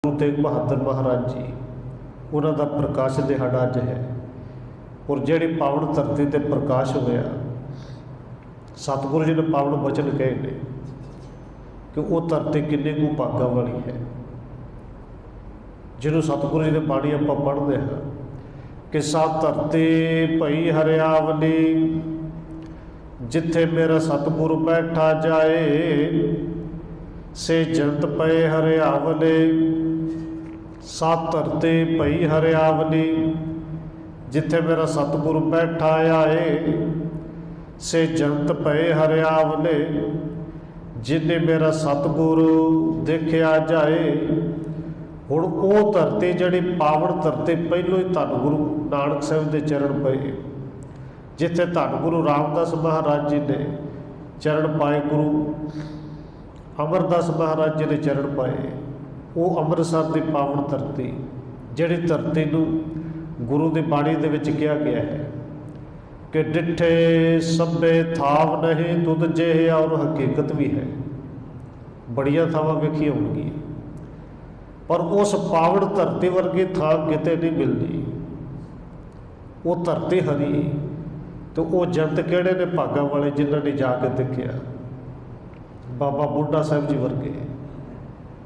गुरु तेग बहादुर महाराज जी उन्हों का प्रकाश दिहाड़ा अज है। और जिहड़ी पावन धरती ते प्रकाश होया, सतगुरु जी ने पावन वचन कहे ने कि वो धरती किन्नी कु भागा वाली है। जिन्हों सतगुरु जी ने बाणी आपां पढ़दे हां कि सा धरती भई हरियावली, जिथे मेरा सतगुरु बैठा जाए, से जंत पे हरियावले। सा धरती भई हरियावली, जिथे मेरा सतगुरु बैठा आए, से जंत पे हरियावले। जिन्हें मेरा सतगुरु देखा जाए। हुण वो धरती जिहड़ी पावन धरती पहलों ही धन गुरु नानक साहिब के चरण पे, जिथे धन गुरु रामदास महाराज जी ने चरण पाए, गुरु अमरदास महाराज जी ने चरण पाए, वो अमृतसर की पावन धरती, जिहड़ी धरती नूं गुरु की बाणी दे विच कहा गया है कि डिठे सभे थाव नहीं तुद जे, और हकीकत भी है। बड़िया थावां वेखी होंगी, पर उस पावन धरती वर्गी थां किते नहीं मिलती। वो धरती हरी तो वो जंत किहड़े ने भागा वाले, जिन्होंने जाके देखा। बाबा बुढ़ा साहब जी वर्गे,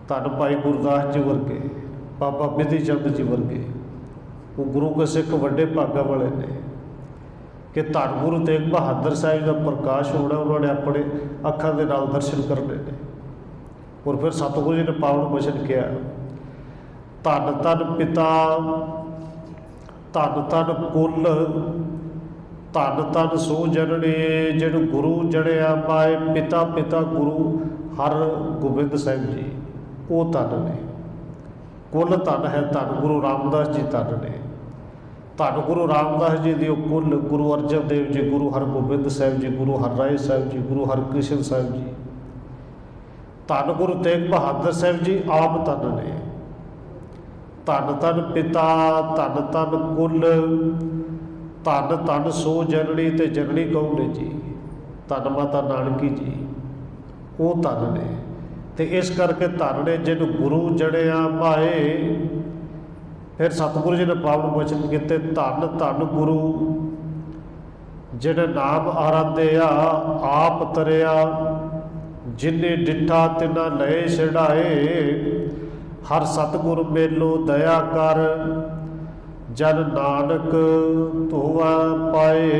धन भाई गुरदास जी वर्गे, बाबा बिधि चंद जी वर्गे, वो गुरु के सिख वड्डे भागा वाले ने कि धन गुरु तेग बहादुर साहिब का प्रकाश होना, उन्होंने अपने अखां दे नाल दर्शन करने ने। और फिर सतगुरु जी ने पावन वचन किया, धन धन पिता, धन धन कुल, धन धन सो जननी, जिन गुरु जड़िया पाए। पिता पिता गुरु हर गोबिंद साहिब जी वो धन ने। कुल धन है धन गुरु रामदास जी धन ने। धन गुरु रामदास जी की कुल, गुरु अर्जन देव जी, गुरु हरगोबिंद साहिब जी, गुरु हरराय साहिब जी, गुरु हरकृष्ण साहिब जी, धन गुरु तेग बहादुर साहिब जी आप धन ने। धन धन पिता, धन धन कुल, धन धन सो जननी, ते जननी कौन ने जी? धन माता नानकी जी, वो धन ने। तो इस करके धन ने जिन गुरु जड़िया पाए। फिर सतगुरु जी ने पावन वचन किते, धन धन गुरु जिन नाम आराध्या, आप तरिया, जिन्हें डिठा तिना लए छड़ाए। हर सतगुरु मेलो दया कर, जन नानक धोवा पाए।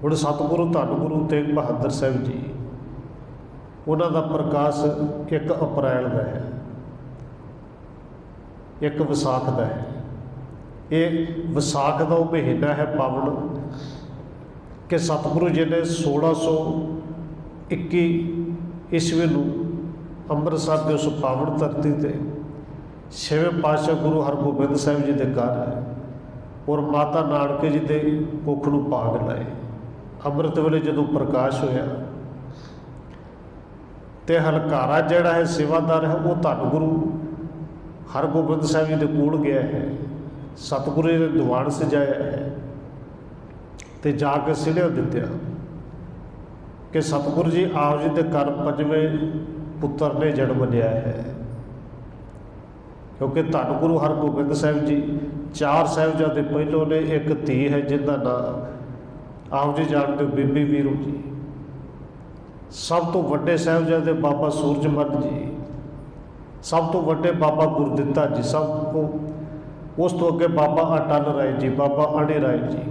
हुण सतगुरु धन गुरु तेग बहादुर साहिब जी, उन्हों का प्रकाश 1 अप्रैल का है, 1 विसाख का है। ये विसाख का वो महीना है पावन कि सतगुरु जी ने 1621 ईस्वी नूं अमृतसर के उस पावन धरती से 6वें पातशाह गुरु हरगोबिंद साहिब जी के घर और माता नानके जी के कुख नूं भाग लाए। अमृत वेले जदों प्रकाश होया तो हलकारा जिहड़ा है सेवादार है, वो धन गुरु हरगोबिंद साहिब जी के कोल गया है। सतगुरु जी ने दीवान सजाया है तो जाके सिढ़िया दित्या कि सतगुरु जी आप जी के घर 5वें पुत्र ने जन्म लिया है। क्योंकि धन गुरु हरगोबिंद साहिब जी 4 साहिबजादे पहलों ने, एक धी है जिनका नाम आप जी जानते हो बीबी वीरू जी। सब तो वड्डे साहिबजादे बाबा सूरजमल जी, सब तो वड्डे बाबा गुरदित्ता जी, सब को उस तो अगे बाबा अटल राय जी, बाबा अणी राय जी,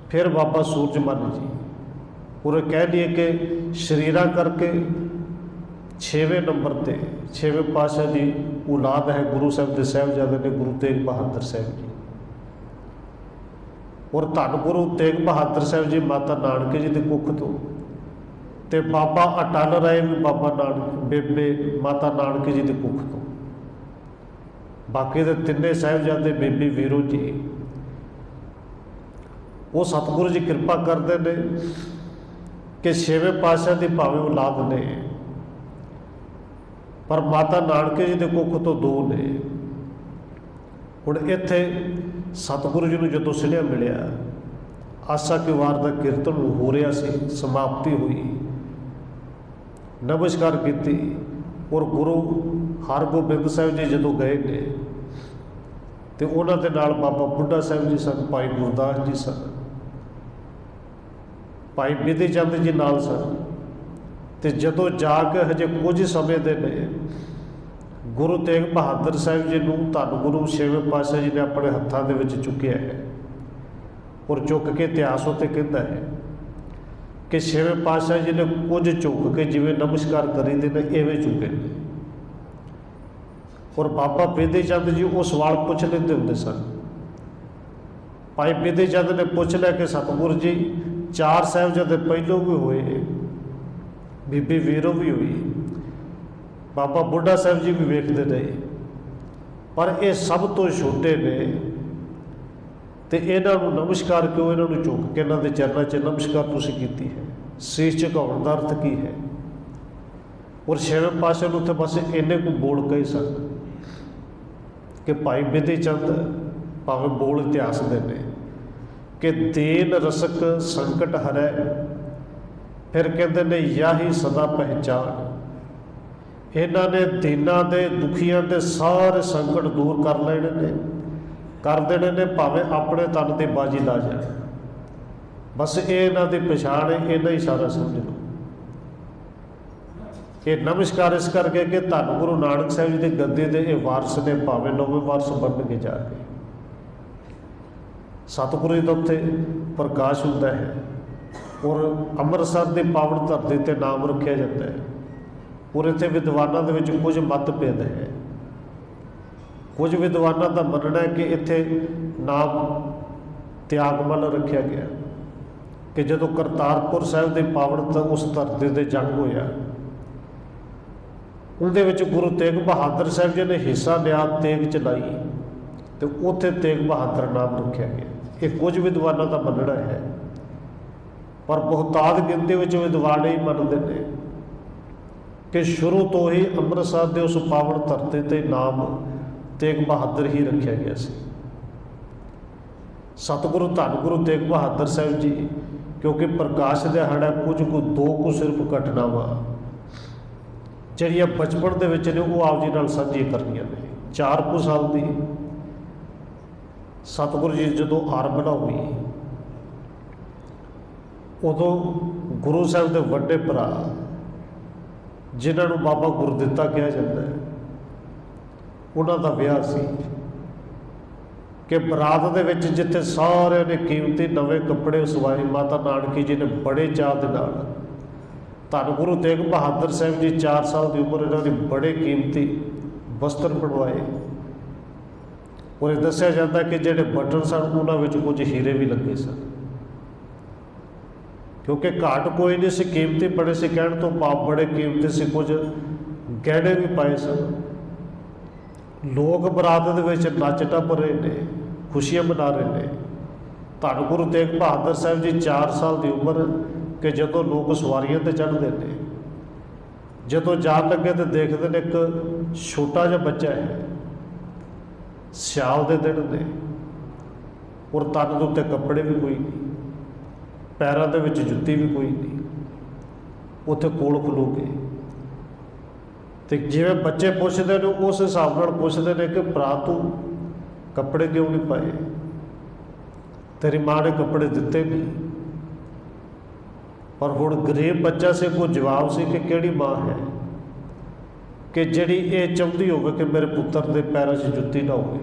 फिर बाबा सूरजमल जी। पूरे कह दिए कि शरीरा करके 6वें नंबर पर 6वें पातशाह की औलाद है गुरु साहब के साहिबजादे ने गुरु तेग बहादुर साहिब जी। और धन गुरु तेग बहादुर साहिब जी माता नानके जी के कुख तो बाबा अटल राय भी बाबा नानक बेबे माता नानके जी के कुख तो। बाकी के 3 साहिबजादे बेबी वीरू जी वो सतगुरु जी कृपा करते हैं कि 6वें पातशाह की भावें औलाद ने, पर माता नानके जी के कुख तो 2 ने। हुण इत्थे सतगुरु जी नूं जदों सुनिया मिलिया, आसा की वार का कीर्तन हो रहा सी, समाप्ति हुई, नमस्कार की और गुरु हरगोबिंद साहिब जी जदों गए ने तो उन्होंने नाल बाबा बुढ़ा साहिब जी सन, भाई गुरदास जी सन, भाई बिधि चंद जी नाल सन। तो जदों जाके हजे कुछ समय दे ने गुरु तेग बहादुर साहिब जी नूं धन गुरु छेवें पातशाह जी ने अपने हत्थां दे विच चुकिया है और चुक के इतिहास उत्ते कहता है कि छेवें पातशाह जी ने कुछ झुक के जिवें नमस्कार करी दे ने इवें झुके ने। और बाबा बिधि चंद जी वो सवाल पूछ लेते होंगे सन। भाई बिधि चंद ने पूछ लिया कि सतगुरु जी 4 साहिबजादे पहलों भी हुए, बीबी वीरों भी हुई, बाबा बुढ़ा साहिब जी भी वेखते रहे, पर ये सब तो छोटे ने, तो इन्हों नमस्कार क्यों, इन्हों झुक के इन्हों के चरणों च नमस्कार तुसीं कीती है, शीश झुकाउण दा अर्थ की है। और छेवें पातशाह नूं उत्थे बस इन्ने को बोल कही सन कि भाई बिधि चंद भावें बोल इतिहास दे ने कि दीन रसक संकट हरै, फिर कहते ने याही सदा पहचान। इन्हां ने दीनां दे दुखियां दे सारे संकट दूर कर लेने ने, कर देने ने, भावें अपने तन की बाजी ला जाए। बस ये इन्हां दी पछाण है, इन्ना ही सारा समझ लो। ये नमस्कार इस करके कि धन गुरु नानक साहिब जी की गद्दी के ये वारस ने, भावें नौवें वारस बन के जाके सतगुरु जी का उत्थे प्रकाश होता है। और अमृतसर की पावन धरती ते नाम रखा जाता है। और इत्थे विद्वानों के विच कुछ मतभेद है। कुछ विद्वानों का मनना है कि इत्थे नाम त्यागमल रखा गया कि जदों करतारपुर साहिब की पावन उस धरती से जंग होया, उनदे विच गुरु तेग बहादुर साहिब जी ने हिस्सा लिया, तेग चलाई, तो उत्थे तेग बहादुर नाम रखा गया। ये कुछ विद्वानों का मनना है, पर बहुतात गिनती में विद्वान ही मनते हैं कि शुरू तो ही अमृतसर के उस पावन धरती ते नाम तेग बहादुर ही रखा गया सी। सतगुरु धन गुरु तेग बहादुर साहिब जी क्योंकि प्रकाश दिहाड़ा कुछ को दो को सिर्फ घटनावां ਜਿਹੜੀਆਂ बचपन ਦੇ ਵਿੱਚ ਨੇ ਉਹ ਆਪ ਜੀ ਨਾਲ ਸਾਂਝੀ ਕਰਨੀਆਂ ਨੇ। 4 ਕੁ ਸਾਲ ਦੀ ਸਤਿਗੁਰੂ ਜੀ ਜਦੋਂ ਆਰੰਭਣਾ ਹੋਈ, ਉਦੋਂ ਗੁਰੂ ਸਾਹਿਬ ਦੇ ਵੱਡੇ ਭਰਾ ਜਿਨ੍ਹਾਂ ਨੂੰ ਬਾਬਾ ਗੁਰਦਿੱਤਾ ਕਿਹਾ ਜਾਂਦਾ ਹੈ, ਉਹਨਾਂ ਦਾ ਵਿਆਹ ਸੀ ਕਿ ਬਰਾਤ ਦੇ ਵਿੱਚ ਜਿੱਥੇ ਸਾਰਿਆਂ ਨੇ ਕੀਮਤੀ ਨਵੇਂ ਕੱਪੜੇ ਸਵਾਏ, ਮਾਤਾ ਨਾਨਕੀ ਜੀ ਨੇ ਬੜੇ ਚਾਅ ਦੇ ਨਾਲ धन गुरु तेग बहादुर साहिब जी 4 साल की उम्र इन्होंने बड़े कीमती वस्त्र बनवाए। और ये दसिया जाता है कि जोड़े बटन सन उन्होंने कुछ हीरे भी लगे सन, क्योंकि घाट कोई नहीं सी, कीमती बड़े से कहने तो पाप बड़े कीमती से, कुछ गहने भी पाए सन। लोग बरात के नच टप रहे ने, खुशियां मना रहे हैं। धन गुरु तेग बहादुर साहिब जी 4 साल की उम्र कि जदों लोग सवारियों पर चढ़ते हैं, जदों जान लगे तो देखते हैं एक छोटा जिहा बच्चा है, सियाल के दिन ने, और तन के उत्ते कपड़े भी कोई नहीं, पैरों के विच जुत्ती भी कोई नहीं, उत्थे कोल खलो के तो जिवें बच्चे पुछते हैं उस हिसाब नाल पुछते हैं कि भरा तू कपड़े क्यों नहीं पाए, तेरी माँ ने कपड़े दिते नहीं। पर हुण गरीब बच्चा से कोई जवाब से कि किहड़ी माँ है कि जिहड़ी ये चाहुंदी होवे कि मेरे पुत्र के पैरों से जुत्ती ना होवे,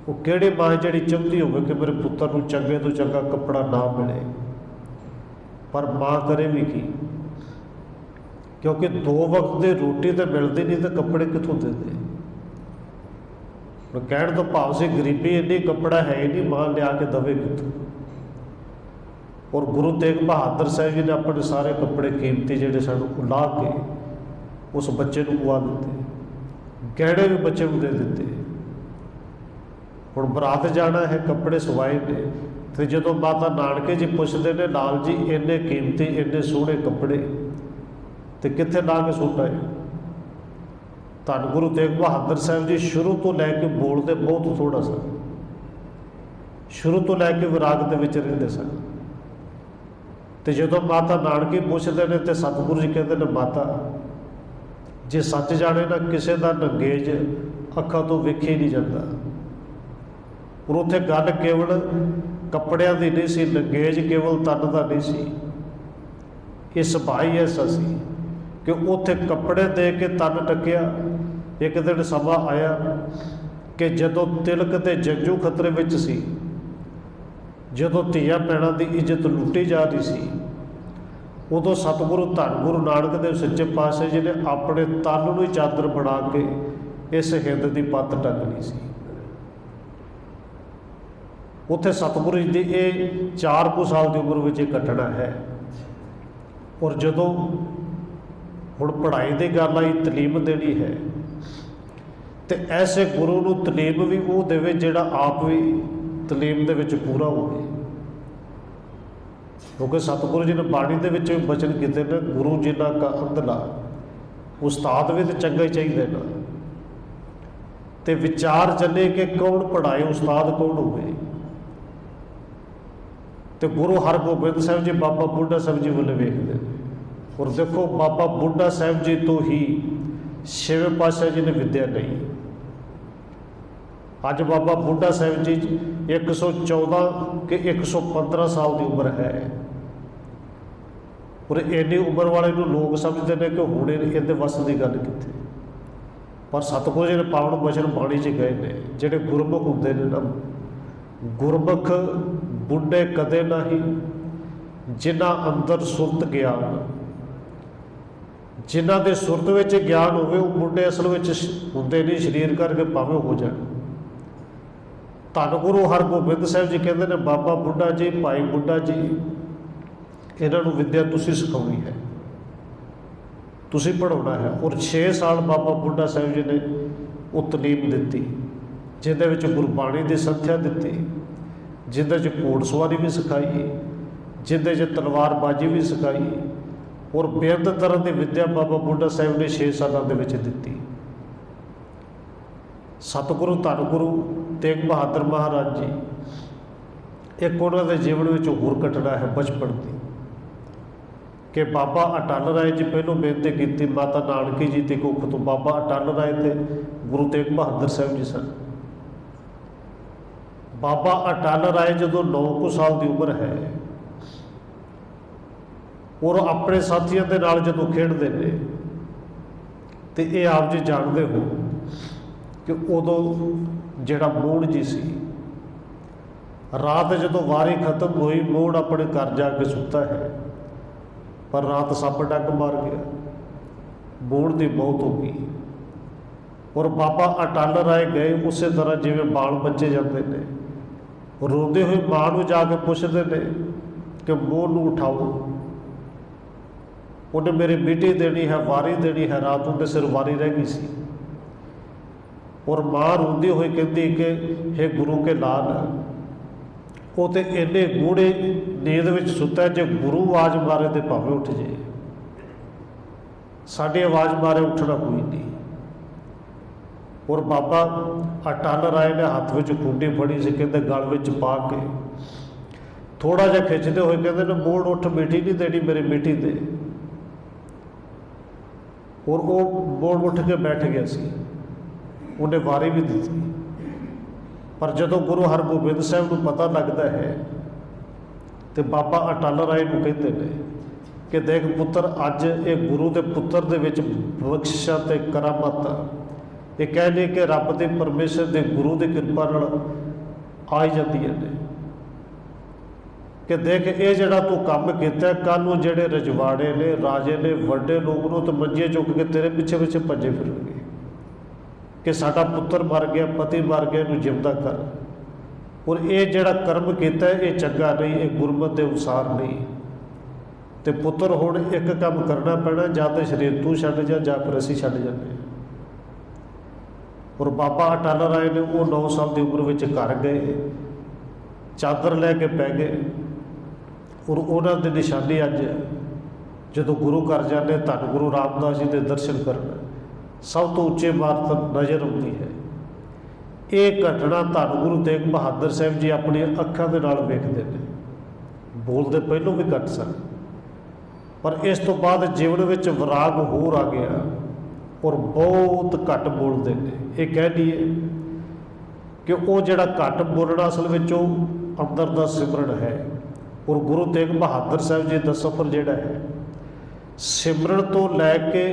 वो किहड़ी माँ है जिहड़ी चाहुंदी होवे कि मेरे पुत्र नूं चंगे तो चंगा कपड़ा ना मिले। पर माँ करे भी की, क्योंकि 2 वक्त की रोटी तो मिलती नहीं तो कपड़े कितों देते। कहण तो भाव से गरीबी इन्नी, कपड़ा है ही नहीं, माँ लिया के दवे कितों। और गुरु तेग बहादुर साहिब जी ने अपने सारे कपड़े कीमती जोड़े सन ला के उस बच्चे को पवा दिते, गहने भी बच्चे को दे दिते। हुण बरात जाना है, कपड़े सवाए ने, तो जो माता नानके जी पुछते हैं लाल जी इन्ने कीमती इन्ने सोहने कपड़े तो कित्थे ला के सूट आए। धन गुरु तेग बहादुर साहिब जी शुरू तो लैके बोलते बहुत थोड़ा सा, शुरू तो लैके विराग के विच रहिंदे सन। तो जो माता नानकी पुछते हैं तो सतगुरु जी कहते हैं माता जे सच जाने ना किसी का नंगेज अखां तो वेखे नहीं जाता। और उत्थे गल केवल कपड़ियां की नहीं सी, नंगेज केवल तन का नहीं सी। ये सुभाਅ ही ऐसा सी कि उत्थे कपड़े दे के तन टकिया। एक दिन समा आया कि जदों तिलक ते जंजू खतरे विच सी, जदों धीआं भैणां की इज्जत लुटी जा रही सी, उदों सतगुरु धन गुरु नानक देव सच्चे पातशाह जी ने अपने तन नूं ही चादर बना के इस हिंद की पत्त टंगनी सी। उत्थे सतगुरु जी की ये 4 कुछ साल की उम्र में घटना है। और जदों हुण पढ़ाई की गल आई, तलीम देनी है, तो ऐसे गुरु नूं तलीम भी वो देवे जिहड़ा आप भी तलीम दे विच पूरा होवे। क्योंकि सतगुरु जी ने बाणी दे विच भी बचन कीते ने, गुरु जिन्ना का अंधला उस्ताद भी तो चंगा ही चाहिए ना। तो विचार चले कि कौन पढ़ाए, उस्ताद कौन होवे। तो गुरु हरगोबिंद साहब जी बाबा बुढ़ा साहब जी वाले वेखते हैं। और देखो बाबा बुढ़ा साहब जी तो ही छेवें पातशाह जी ने विद्या नहीं। अज बाबा बुढ़ा साहब जी 114 के 115 साल की उम्र है। और इन्नी उम्र वाले लोग समझते हैं कि हुणे इहदे वस की गल कित्थे। पर सतगुरु जी ने पावन वचन बाणी च गए ने, जिहड़े गुरमुख हुंदे ने ना, गुरमुख बुढ़े कदे नहीं, जिन्हां अंदर सुरत ज्ञान, जिन्हां दे सुरत विच ज्ञान होवे वो बुढ़े असल विच हुंदे नहीं, शरीर करके भावें हो जाण। धन गुरु हरगोबिंद साहब जी कहते हैं, बाबा बुढ़ा जी, भाई बुढ़ा जी, इन्हां नूं विद्या तुसीं सिखाउणी है, तुसीं पढ़ाउणा है। और 6 साल बाबा बुढ़ा साहब जी ने वो तलीम दित्ती, जिहदे विच गुरबाणी की संथ्या दित्ती, जिहदे च घोड़सवारी भी सिखाई, जिहदे च तलवारबाजी भी सिखाई। और बेअंत तरह की विद्या बाबा बुढ़ा साहब ने 6 सालों के विच दित्ती। सतगुरु धन गुरु तेग बहादुर महाराज जी, एक उन्होंने जीवन में होर घटना है बचपन की, कि बाबा अटल राय जी पहलों बेनती की माता नानकी जी की कुख तो। बाबा अटल राय थे गुरु तेग बहादुर साहब जी सन। बाबा अटल राय जो 9 साल की उम्र है, और अपने साथियों के नाल जो खेडते हैं, तो ये आप जी जानते हो कि उदों जिहड़ा मोहन जी सी, रात जो वारी खत्म हुई, मोहन अपने घर जाके सुता है, पर रात सप डक मार गया, मोहन की मौत हो गई। और बाबा अटल राय गए उस तरह जिवें बाल बच्चे जाते हैं, रोंदे हुए मां नूं जाके पुछते हैं कि मोहन नूं उठाओ, उन्हें मेरी मिट्टी देनी है, वारी देनी है। रात उनके सिर वारी रह गई सी। और मां रोंदी हुई कहती कि हे गुरु के लाल, वो तो इन्ने गूढ़े नींद में सुता, जो गुरु आवाज़ मारे तो भावें उठ जाए, साड़ी आवाज़ मारे उठना कोई नहीं। और बाबा अटल राय ने हाथ में खूंडी फड़ी सी, कहते गल में पा के थोड़ा जहा खिंचते हुए कहते ने, मोड़ उठ, मिट्टी नहीं देनी मेरी मिट्टी दे। और वो मोड़ उठ के बैठ गया सी, उन्हें वारी भी दी। पर जो गुरु हरगोबिंद साहब को पता लगता है, तो बाबा अटल राय को कहते हैं कि देख पुत्र, अज ये गुरु के पुत्र दे विच बख्शिशां ते करामत ये कहने कि रब के परमेश्वर के गुरु की कृपा आई जांदियां ने, कि देख ये जिहड़ा तू काम किया, कल नूं जिहड़े रजवाड़े ने, राजे ने, वड्डे लोग नूं तो मंजे चुक के तेरे पिछे पिछे भजे फिरनगे कि साडा पुत्र मर गया, पति मर गया, इनूं जिंदा कर। और ये जिहड़ा कर्म किया ये चंगा नहीं, ये गुरमत के अनुसार नहीं। तो पुत्र हुण एक काम करना पैना, जां तो शरीर तू छड्ड जा, जां फिर असीं छड्ड जांदे। और बाबा अटल राय ने वो 9 साल की उम्र में घर गए, चादर लैके पै गए। और उन्होंने निशानी अज जो गुरु घर जाने, धन गुरु रामदास जी के दर्शन करना सब तो उच्चे इमारत नज़र आती है। ये घटना धन गुरु तेग बहादुर साहब जी अपनी अखां दे नाल वेखदे ने, बोलते पहलों भी घट सन। पर इस तो बाद जीवन में विराग होर आ गया, और बहुत घट बोलते हैं। ये कह दीए कि वो जिहड़ा घट बोलना असल में अंदर का सिमरन है। और गुरु तेग बहादुर साहब जी का सफ़र जिहड़ा है सिमरन तो लैके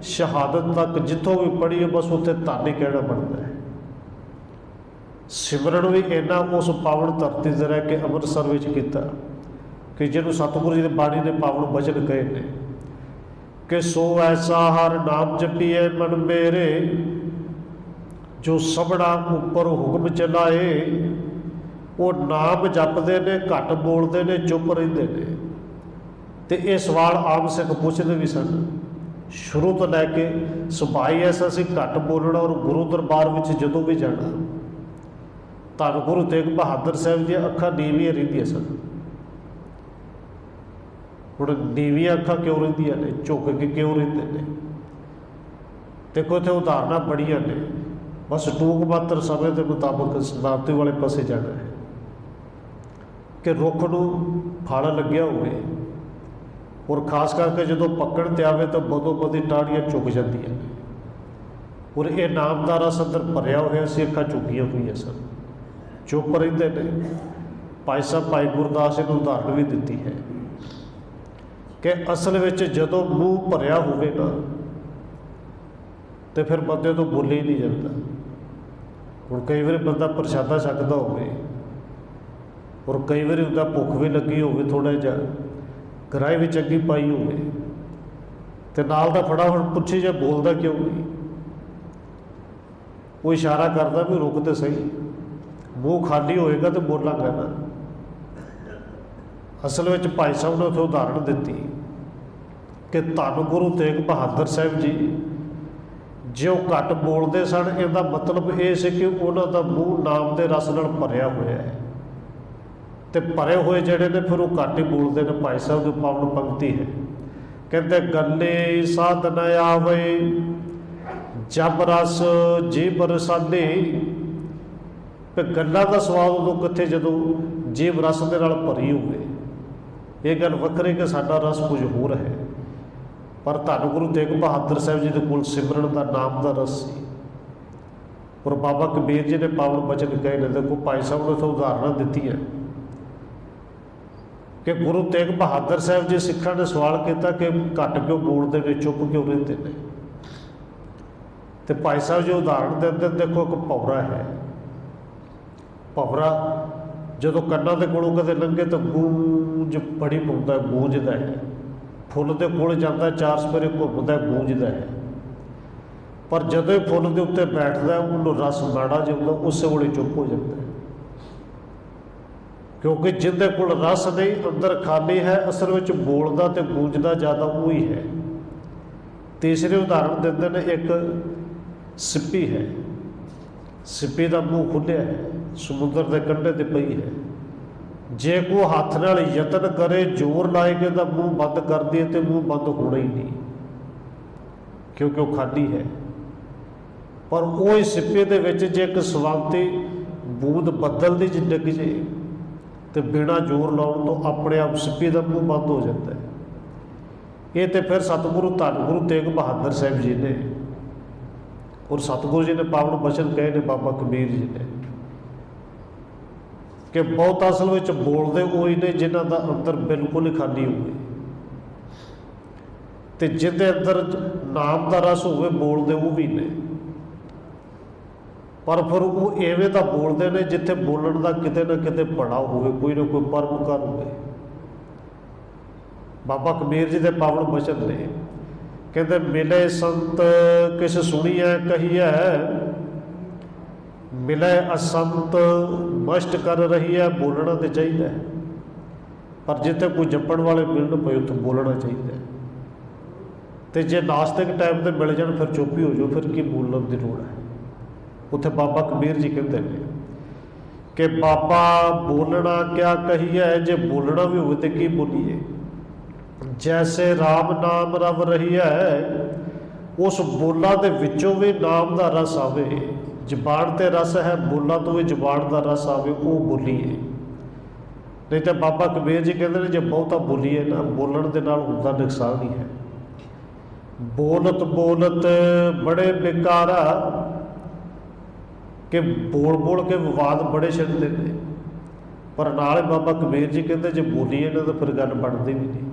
शहादत तक जितों भी पढ़ी है बस उत्थे धन ही कहना बनता है। सिमरन भी इन्ना उस पावन धरती से रह के अमृतसर में किया कि जिन्होंने सतगुरु जी की बाणी ने पावन वचन कहे ने कि सो ऐसा हर नाम जपिए मन मेरे जो सबड़ा उपर हुक्म चलाए। वो नाम जपते ने घट बोलते ने चुप रहिंदे ने। तो ये सवाल आम सिख पूछते भी सन शुरू तो लैके सुभाई ऐसा सी घट बोलना। और गुरु दरबार में जदों भी जाना धन गुरु तेग बहादुर साहब दी अखां नीवियां रहिंदियां सन। हुण नीवियां अखां क्यों रहिंदियां ने, झुक के क्यों रहिंदे ने? देखो इत्थे उदाहरणां बड़ियां ने, बस टूक मात्र समय के मुताबिक समाप्ति वाले पासे जाना है कि रुख नूं फल लग्या होवे और खास करके जो पकड़ ते आवे तो बदो बदी टाड़ियाँ झुक जांदियां ने। और ये नाम दा रस अंदर भरिया होया सी, अखां झुकियां हुई सन, चुप रहिंदे ने। भाई साहब भाई गुरदास ने उदाहरण भी दी है कि असल में जदों मूँह भरिया होवे ना तो फिर बंदे तो बोले ही नहीं जाता। हुण कई बार बंदा प्रशादा छकदा होवे और कई बार उनका भुख भी लगी होवे, थोड़ा जिहा गराही भी चंगी पाई होवे ते नाल दा फटाफट पुछी जा बोलदा क्यों नहीं। वो इशारा करदा भी रुक ते सही, मूँह खाली होएगा तो बोलांगा ना। असल में भाई साहब ने उत्थे उदाहरण दी कि धन गुरु तेग बहादुर साहब जी जो घट बोलते सन, इसका मतलब ये सी कि उन्हों का मूँह नाम के रस नाल भरिया होया है। तो भरे हुए जड़े ने फिर वो घट ही बोलते हैं। भाई साहब की पावन पंक्ति है, कहते गले साध न आवे जब रस जीभ रसाले। गल्लां दा स्वाद उदों कित्थे जदों जीभ रस दे नाल भरी होवे। ये गल वक्री कि साडा रस कुछ होर है, पर धन गुरु तेग बहादुर साहब जी के कोल सिमरन का नाम का रस सी। और बाबा कबीर जी ने पावन वचन कहे ने। देखो भाई साहब ने तो उदाहरण दी है कि गुरु तेग बहादुर साहब जी सिखां ने सवाल किया कि घट क्यों बोलते हैं, चुप क्यों रहते हैं। तो भाई साहब जी उदाहरण देते, देखो एक भौरा है। भौरा जो कन्ना के कोलों कदे लंघे तो गूंज बड़ी पाउंदा, गूंजदा है। फुल के कोल जाता चार सवेरे घूमता, गूंजदा है। पर जदों ही फुल के उत्ते बैठता है उन्होंने रस माड़ा जो होंदा उस वे चुप हो जाता है। क्योंकि जिंदे कोल रस नहीं, अंदर खाली है, असल में बोलता तो गूंजदा ज़्यादा वही है। तीसरे उदाहरण देते हैं, एक सिप्पी है। सिप्पी का मूँह खुलिया है, समुद्र के कंढे ते पई है। जे को हाथ नाल यतन करे, जोर लाए के तो मूँह बंद कर दिए तो मूँह बंद होना ही नहीं, क्योंकि वो खाली है। पर वो सिप्पे दे विच जे एक सवांती बूंद बदल दी डिग जे तो बिना जोर लाउण तो अपने आप सिप्पी का मूँह बंद हो जाता है। ये तो फिर सतगुरु धन गुरु तेग बहादुर साहब जी ने और सतगुरु जी ने पावन वचन कहे ने बाबा कबीर जी ने कि बहुत असल में बोलते वही ने जिन्हों का अंदर बिल्कुल ही खाली होवे। तो जिंदे अंदर नाम का रस होवे बोलते वो भी ने, पर फिर वो इवें तो बोलते हैं जिथे बोलन का किते ना किते बड़ा होवे, कोई ना कोई परमकार होवे। बाबा कबीर जी के पावन वचन ने कहते मिले संत किस सुनिए कहिए, मिले असंत मस्ट कर रही है। बोलना तो चाहिए, पर जिथे कोई जपण वाले मिलन पे उत्थे बोलना चाहिए। तो जे नास्तिक टाइम से मिल जाए फिर चुप ही हो जाओ, फिर की बोलने की लोड़ है। उत्थे बाबा कबीर जी कहते हैं कि बाबा बोलना क्या कहिए, जे बोलना भी हो तो की बोलीए। जैसे राम नाम रव रही है, उस बोला के विचों भी नाम का रस आवे। जबान ते रस है, बोला तो भी जबान का रस आवे, वो बोलीए। नहीं तो बाबा कबीर जी कहते हैं जो बहुता बोलीए ना, बोलण दे नाल उनका नुकसान ही है। बोलत बोलत बड़े बेकारा, कि बोल बोल के विवाद बड़े छिड़ते हैं। पर नाल बाबा कबीर जी कहते जे बोलीए ना तो फिर गल बनती भी नहीं।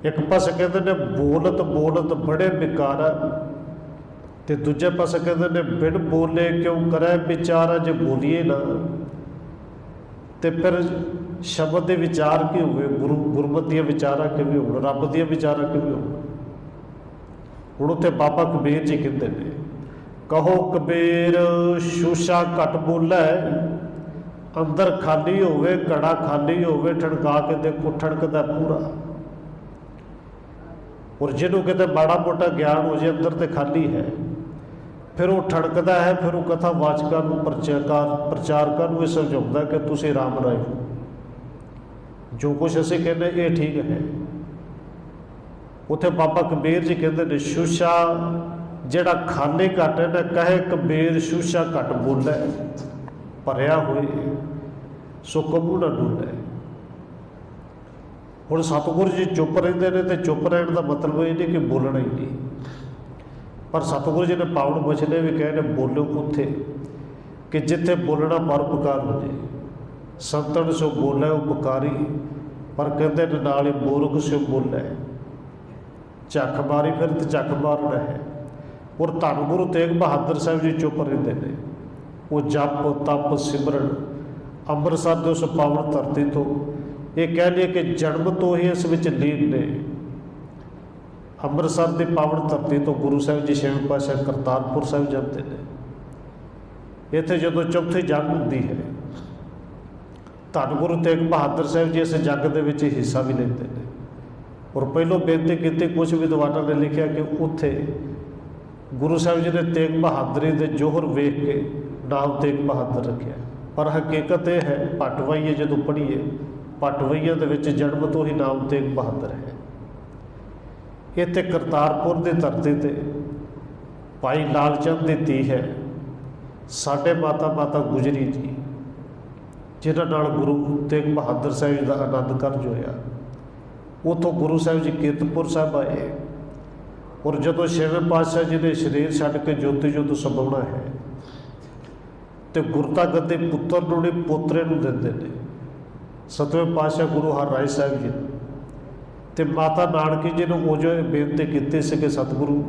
एक पासे कहते ने बोलत बोलत बड़े बेकारा, तो दूजे पासे कहते ने बिन बोले क्यों करे विचारा। जे बोलीए ना तो फिर शब्द के विचार की हुए, गुरमत दियां विचारा किवें होण, रब दियां विचारा किवें होण। हुण उत्थे बाबा कबीर जी कहते हैं, कहो कबीर शूशा घट बोलै, अंदर खाली होवे घड़ा खाली होवे, ठणका के देखो ठणकदा पूरा। और जिन्हों कहते माड़ा मोटा ज्ञान हो जाए अंदर तो खाली है, फिर वो ठणकदा है, फिर वो कथा वाचकां नूं प्रचारकां नूं समझाउंदा कि तुसीं राम राय हो, जो कुछ असीं कहने ये ठीक है। उत्थे बाबा कबीर जी कहते हैं शूशा जिहड़ा खाली घट है ना, कहे कबीर शूशा घट बोलै, भरिया होए सो कबू ना डोलै। हुण सतगुरु जी चुप रहिंदे ने, तो चुप रहण का मतलब ये नहीं कि बोलना ही नहीं, पर सतगुरु जी ने पावन बचने भी कहे ने बोलो उत्थे कि जिथे बोलना परोपकार हो जाए। संतन सो बोलै उपकारी, पर कहते ने नाल ही मूर्ख सो बोलै झक मारी, फिर तो झक मारना है। और धन गुरु तेग बहादुर साहब जी चुप रहिंदे ने, वो जप तप सिमरन अंमृतसर के उस पावन धरती तो ये कह लिए कि जन्म तो ही इस विच लीन ने। ਅੰਮ੍ਰਿਤਸਰ ਦੀ ਪਾਵਨ ਧਰਤੀ ਤੋਂ ਗੁਰੂ ਸਾਹਿਬ ਜੀ ਛੇਵੇਂ ਪਾਤਸ਼ਾਹ ਕਰਤਾਰਪੁਰ ਸਾਹਿਬ ਜਾਂਦੇ ਨੇ। ਇੱਥੇ ਜਦੋਂ ਚੌਥੀ ਜੰਗ ਹੁੰਦੀ ਹੈ, ਧੰਨ ਗੁਰੂ ਤੇਗ ਬਹਾਦਰ ਸਾਹਿਬ ਜੀ ਇਸ ਜੰਗ ਦੇ ਵਿੱਚ ਹਿੱਸਾ ਵੀ ਲੈਂਦੇ ਨੇ। ਔਰ ਪਹਿਲੋਂ ਬੇਨਤੀ ਕੀਤੀ, ਕੁਝ ਵਿਦਵਾਨਾਂ ਨੇ ਲਿਖਿਆ ਕਿ ਉੱਥੇ ਗੁਰੂ ਸਾਹਿਬ ਜੀ ਨੇ ਤੇਗ ਬਹਾਦਰੀ ਦੇ ਜੋਹਰ ਵੇਖ ਕੇ ਨਾਮ ਤੇਗ ਬਹਾਦਰ ਰੱਖਿਆ। ਪਰ ਹਕੀਕਤ ਇਹ ਹੈ, ਪਟਵਈਏ ਜਦੋਂ ਪੜ੍ਹੀਏ, ਪਟਵਈਆਂ ਦੇ ਵਿੱਚ ਜਨਮ ਤੋਂ ਹੀ ਨਾਮ ਤੇਗ ਬਹਾਦਰ ਹੈ। ਇੱਥੇ ਕਰਤਾਰਪੁਰ ਦੀ ਧਰਤੀ 'ਤੇ ਭਾਈ ਲਾਲ ਚੰਦ ਦੀ ਧੀ ਹੈ ਸਾਡੇ ਮਾਤਾ ਗੁਜਰੀ ਜੀ, ਜਿਨ੍ਹਾਂ ਨਾਲ ਗੁਰੂ ਤੇਗ ਬਹਾਦਰ ਸਾਹਿਬ ਜੀ ਦਾ ਆਨੰਦ ਕਾਰਜ ਹੋਇਆ। ਉੱਥੋਂ ਗੁਰੂ ਸਾਹਿਬ ਜੀ ਕੀਰਤਪੁਰ ਸਾਹਿਬ ਆਏ। ਔਰ ਜਦੋਂ ਛੇਵੇਂ ਪਾਤਸ਼ਾਹ ਜੀ ਨੇ ਸਰੀਰ ਛੱਡ ਕੇ ਜੋਤੀ ਜੋਤ ਸਮਾਉਣਾ ਹੈ, ਤੇ ਗੁਰਤਾ ਗੱਦੀ ਪੁੱਤਰ ਨੂੰ ਨਹੀਂ ਪੋਤਰੇ ਨੂੰ ਦਿੰਦੇ ਨੇ। ਸਤਵੇਂ ਪਾਤਸ਼ਾਹ ਗੁਰੂ ਹਰਿਰਾਏ ਸਾਹਿਬ ਜੀ ਤੇ ਮਾਤਾ ਨਾਨਕੀ ਜੀ ਨੂੰ ਉਹ ਜੋ ਬੇਨਤੀ ਕੀਤੀ ਸੀ ਕਿ ਸਤਿਗੁਰੂ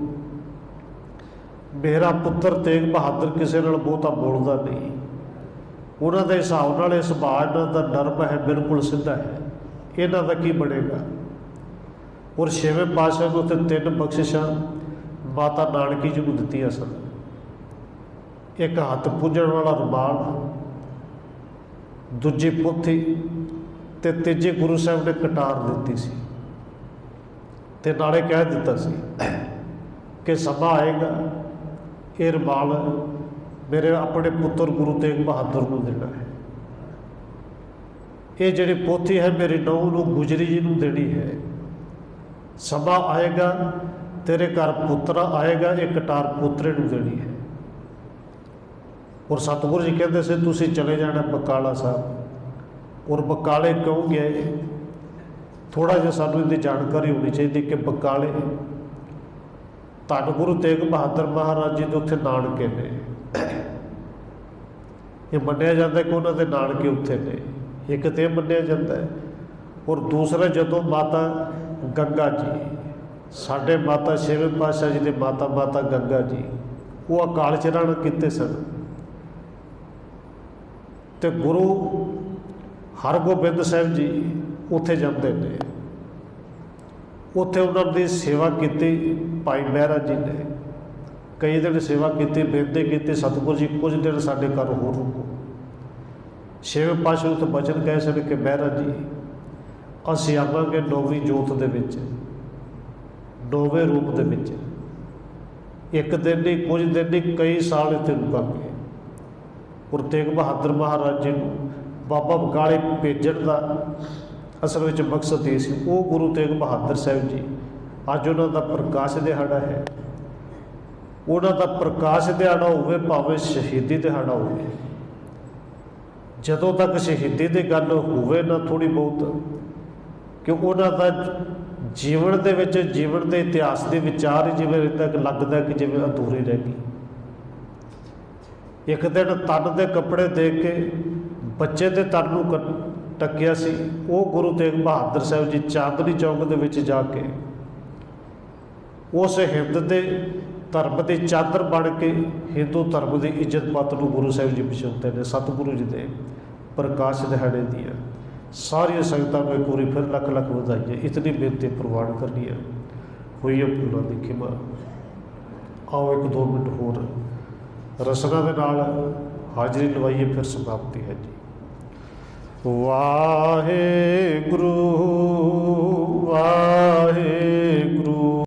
ਮੇਰਾ ਪੁੱਤਰ ਤੇਗ ਬਹਾਦਰ ਕਿਸੇ ਨਾਲ ਬਹੁਤਾ ਬੋਲਦਾ ਨਹੀਂ, ਉਹਨਾਂ ਦੇ ਹਿਸਾਬ ਨਾਲ ਇਹ ਸੁਭਾਅ ਇਹਨਾਂ ਦਾ ਨਰਮ ਹੈ, ਬਿਲਕੁਲ ਸਿੱਧਾ ਹੈ, ਇਹਨਾਂ ਦਾ ਕੀ ਬਣੇਗਾ। ਔਰ ਛੇਵੇਂ ਪਾਤਸ਼ਾਹ ਨੂੰ ਉੱਥੇ 3 ਬਖਸ਼ਿਸ਼ਾਂ ਮਾਤਾ ਨਾਨਕੀ ਜੀ ਨੂੰ ਦਿੱਤੀਆਂ ਸਨ। ਇੱਕ ਹੱਥ ਪੂੰਝਣ ਵਾਲਾ ਰੁਮਾਲ, ਦੂਜੀ ਪੋਥੀ, ਤੇ ਤੀਜੀ ਗੁਰੂ ਸਾਹਿਬ ਨੇ ਕਟਾਰ ਦਿੱਤੀ ਸੀ। ਤੇ ਨਾਲੇ ਕਹਿ ਦਿੱਤਾ ਸੀ ਕਿ ਸਮਾਂ ਆਏਗਾ ਇਹ ਰੁਮਾਲ ਮੇਰੇ ਆਪਣੇ ਪੁੱਤਰ ਗੁਰੂ ਤੇਗ ਬਹਾਦਰ ਨੂੰ ਦੇਣਾ ਹੈ। ਇਹ ਜਿਹੜੀ ਪੋਥੀ ਹੈ ਮੇਰੀ ਨੂੰਹ ਨੂੰ ਗੁਜਰੀ ਜੀ ਨੂੰ ਦੇਣੀ ਹੈ। ਸਮਾਂ ਆਏਗਾ ਤੇਰੇ ਘਰ ਪੁੱਤਰਾ ਆਏਗਾ, ਇਹ ਕਟਾਰ ਪੁੱਤਰੇ ਨੂੰ ਦੇਣੀ ਹੈ। ਔਰ ਸਤਿਗੁਰੂ ਜੀ ਕਹਿੰਦੇ ਸੀ ਤੁਸੀਂ ਚਲੇ ਜਾਣਾ ਬਕਾਲਾ ਸਾਹਿਬ। ਔਰ ਬਕਾਲੇ ਕਿਉਂ ਗਏ, ਥੋੜ੍ਹਾ ਜਿਹਾ ਸਾਨੂੰ ਇਹਦੀ ਜਾਣਕਾਰੀ ਹੋਣੀ ਚਾਹੀਦੀ ਕਿ ਬਕਾਲੇ ਧੰਨ ਗੁਰੂ ਤੇਗ ਬਹਾਦਰ ਮਹਾਰਾਜ ਜੀ ਦੇ ਉੱਥੇ ਨਾਨਕੇ ਨੇ। ਇਹ ਮੰਨਿਆ ਜਾਂਦਾ ਕਿ ਉਹਨਾਂ ਦੇ ਨਾਨਕੇ ਉੱਥੇ ਨੇ, ਇੱਕ ਤਾਂ ਇਹ ਮੰਨਿਆ ਜਾਂਦਾ ਹੈ। ਔਰ ਦੂਸਰਾ ਜਦੋਂ ਮਾਤਾ ਗੰਗਾ ਜੀ, ਸਾਡੇ ਮਾਤਾ ਛੇਵੇਂ ਪਾਤਸ਼ਾਹ ਜੀ ਦੇ ਮਾਤਾ ਗੰਗਾ ਜੀ, ਉਹ ਅਕਾਲ ਚਲਾਣ ਕੀਤੇ ਸਨ। ਤੇ ਗੁਰੂ ਹਰਗੋਬਿੰਦ ਸਾਹਿਬ ਜੀ ਉੱਥੇ ਜਾਂਦੇ ਨੇ। ਉੱਥੇ ਉਹਨਾਂ ਦੀ ਸੇਵਾ ਕੀਤੀ ਭਾਈ ਮਹਿਰਾ ਜੀ ਨੇ, ਕਈ ਦਿਨ ਸੇਵਾ ਕੀਤੀ, ਬੇਨਤੀ ਕੀਤੀ ਸਤਿਗੁਰੂ ਜੀ ਕੁਝ ਦਿਨ ਸਾਡੇ ਘਰ ਹੋਰ ਰੁਕੋ। ਛੇਵੇਂ ਪਾਤਸ਼ਾਹ ਉੱਥੇ ਬਚਨ ਕਹੇ ਸਨ ਕਿ ਮਹਿਰਾ ਜੀ ਅਸੀਂ ਆਵਾਂਗੇ 9ਵੀਂ ਜੋਤ ਦੇ ਵਿੱਚ, 9ਵੇਂ ਰੂਪ ਦੇ ਵਿੱਚ, ਇੱਕ ਦਿਨ ਨਹੀਂ, ਕੁਝ ਦਿਨ ਨਹੀਂ, ਕਈ ਸਾਲ ਇੱਥੇ ਰੁਕਾਂਗੇ। ਔਰ ਤੇਗ ਬਹਾਦਰ ਮਹਾਰਾਜ ਜੀ ਨੂੰ ਬਾਬਾ ਬਕਾਲੇ ਭੇਜਣ ਦਾ ਅਸਲ ਵਿੱਚ ਮਕਸਦ ਇਹ ਸੀ। ਉਹ ਗੁਰੂ ਤੇਗ ਬਹਾਦਰ ਸਾਹਿਬ ਜੀ ਅੱਜ ਉਹਨਾਂ ਦਾ ਪ੍ਰਕਾਸ਼ ਦਿਹਾੜਾ ਹੈ। ਉਹਨਾਂ ਦਾ ਪ੍ਰਕਾਸ਼ ਦਿਹਾੜਾ ਹੋਵੇ ਭਾਵੇਂ ਸ਼ਹੀਦੀ ਦਿਹਾੜਾ ਹੋਵੇ, ਜਦੋਂ ਤੱਕ ਸ਼ਹੀਦੀ ਦੀ ਗੱਲ ਹੋਵੇ ਨਾ ਥੋੜ੍ਹੀ ਬਹੁਤ, ਕਿ ਉਹਨਾਂ ਦਾ ਜੀਵਨ ਦੇ ਵਿੱਚ ਜੀਵਨ ਦੇ ਇਤਿਹਾਸ ਦੇ ਵਿਚਾਰ ਹੀ ਜਿਵੇਂ ਤੱਕ ਲੱਗਦਾ ਕਿ ਜਿਵੇਂ ਅਧੂਰੇ ਰਹਿ ਗਈ। ਇੱਕ ਦਿਨ ਤਨ ਦੇ ਕੱਪੜੇ ਦੇ ਕੇ ਬੱਚੇ ਦੇ ਤਨ ਨੂੰ ਟੱਕਿਆ ਸੀ, ਉਹ ਗੁਰੂ ਤੇਗ ਬਹਾਦਰ ਸਾਹਿਬ ਜੀ ਚਾਂਦਨੀ ਚੌਕ ਦੇ ਵਿੱਚ ਜਾ ਕੇ ਉਸ ਹਿੰਦ ਦੇ ਧਰਮ ਦੀ ਚਾਦਰ ਬਣ ਕੇ ਹਿੰਦੂ ਧਰਮ ਦੀ ਇੱਜ਼ਤ ਪੱਤ ਨੂੰ ਗੁਰੂ ਸਾਹਿਬ ਜੀ ਵਿਛਾਉਂਦੇ ਨੇ। ਸਤਿਗੁਰੂ ਜੀ ਦੇ ਪ੍ਰਕਾਸ਼ ਦਿਹਾੜੇ ਦੀਆਂ ਸਾਰੀਆਂ ਸੰਗਤਾਂ ਨੂੰ ਇੱਕ ਵਾਰੀ ਫਿਰ ਲੱਖ ਲੱਖ ਵਧਾਈਆਂ। ਇਤਨੀ ਬੇਨਤੀ ਪ੍ਰਵਾਨ ਕਰਨੀ ਹੈ, ਹੋਈ ਹੈ ਭੁੱਲਾਂ ਦੀ ਖਿਮਾ। ਆਓ 1-2 ਮਿੰਟ ਹੋਰ ਰਸਨਾ ਦੇ ਨਾਲ ਹਾਜ਼ਰੀ ਲਵਾਈਏ, ਫਿਰ ਸਮਾਪਤੀ ਹੈ ਜੀ। ਵਾਹਿਗੁਰੂ ਵਾਹਿਗੁਰੂ।